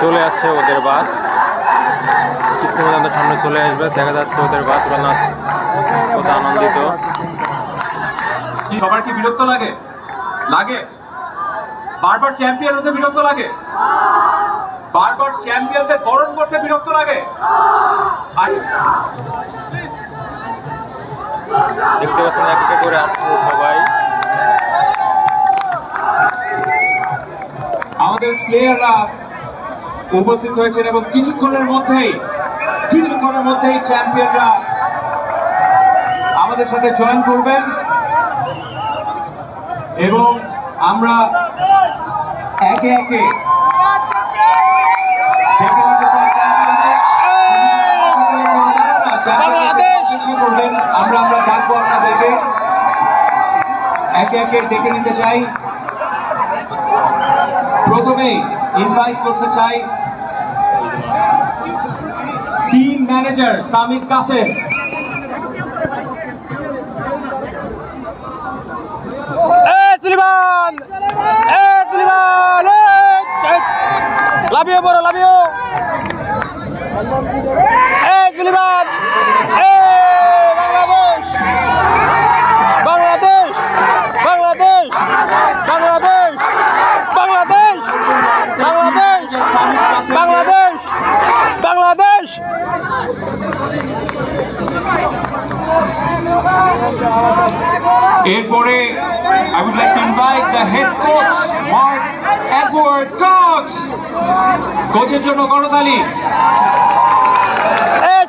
চলে আসছে ওদের বাস, কিছুক্ষণ আমাদের সামনে চলে আসবে, দেখা যাচ্ছে ওদের বাস। ওরা নাচ কত আনন্দিত। সবার কি বিরক্ত লাগে? লাগে? বারবার চ্যাম্পিয়ন হতে বিরক্ত লাগে? বারবার চ্যাম্পিয়নদের বরণ করতে বিরক্ত লাগে? দেখতে পাচ্ছেন এক এক করে আসছে সবাই। আমাদের প্লেয়াররা উপস্থিত হয়েছেন এবং কিছুক্ষণের মধ্যেই চ্যাম্পিয়নরা আমাদের সাথে জয়েন করবেন এবং আমরা একে একে আমরা ডাকবো আপনাদেরকে, একে একে ডেকে নিতে চাই। প্রথমেই ইনভাইট করতে চাই টিম ম্যানেজার সামিদ কাসেম। লাভিও বড় লাভিও সুলিমান, বাংলাদেশ বাংলাদেশ বাংলাদেশ বাংলাদেশ বাংলাদেশ বাংলাদেশ বাংলাদেশ বাংলাদেশ। এরপরে I would like to invite the head coach Mark Edward Cox। কোচের জন্য করতালি।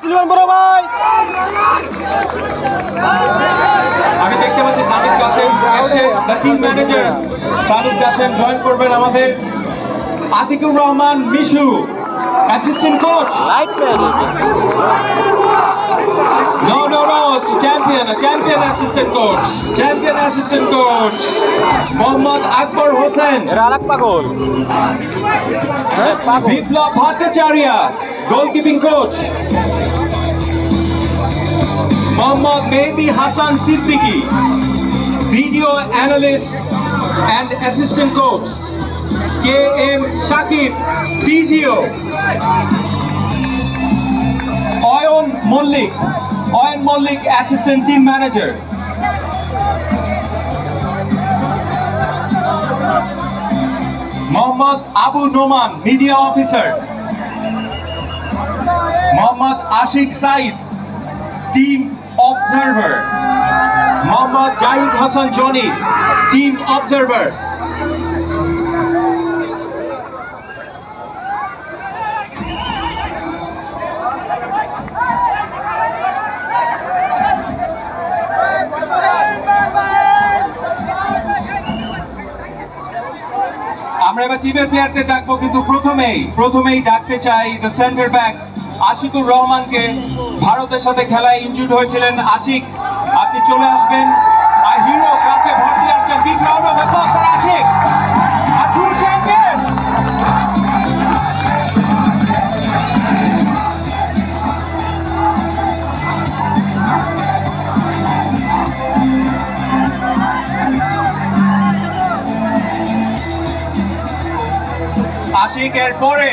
সুলিমান বড় ভাই। আমি দেখতে পাচ্ছি সামিদ কাসেম এসে, the team manager Samid Kasem join করবেন আমাদের। Atikur Rahman Mishu assistant coach. No, it's champion assistant coach. Mohammad Akbar Hossain, পাগল Biplab Bhattacharya, goalkeeping coach. Mohammad Mehdi Hassan Siddiqui, video analyst and assistant coach. KM Shakib, physio. Oyon Mollik, assistant team manager. Mohammad Abu Noman, media officer. Mohammad Ashik Said, team observer. Mohammad Jahid Hassan Johnny, team observer. আমরা এবার টিমের প্লেয়ারদের ডাকবো, কিন্তু প্রথমেই ডাকতে চাই the centre back Ashikur রহমানকে। ভারতের সাথে খেলায় ইনজুর্ড হয়েছিলেন আশিক, আপনি চলে আসবেন। আর হিরো কাছে ভর্তি আছেন, big round of applause for Ashik, আর ট্রু চ্যাম্পিয়ন। আশিকের পরে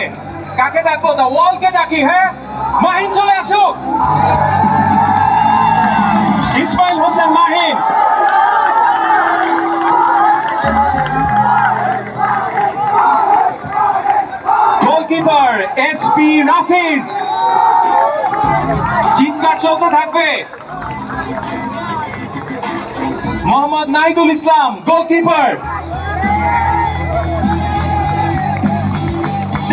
কাকে ডাকবো? দা ওয়ালকে ডাকি। হ্যাঁ, মাহিন চলে আসুক। ইসমাইল হোসেন মাহিন। Goalkeeper SP Nafiz. চিৎকার চলতে থাকবে। Mohammad Nahidul Islam, goalkeeper.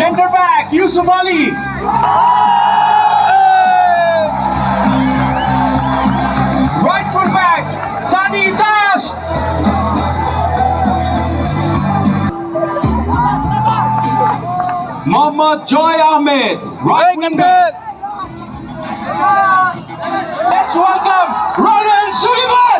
Center back, Yusuf Ali. Right full back, Sani Das. Mohammad Joy Ahmed, right wing back. Let's welcome Ronald Suleiman.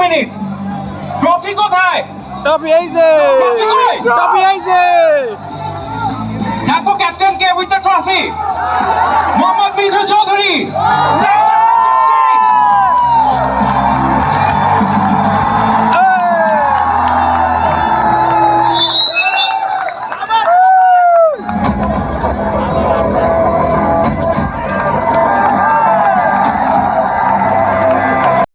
Minute, trophy কোথায়? টপি আইছে, টপি আইছে। ডাকবো ক্যাপ্টেনকে উইথ দ্য ট্রফি।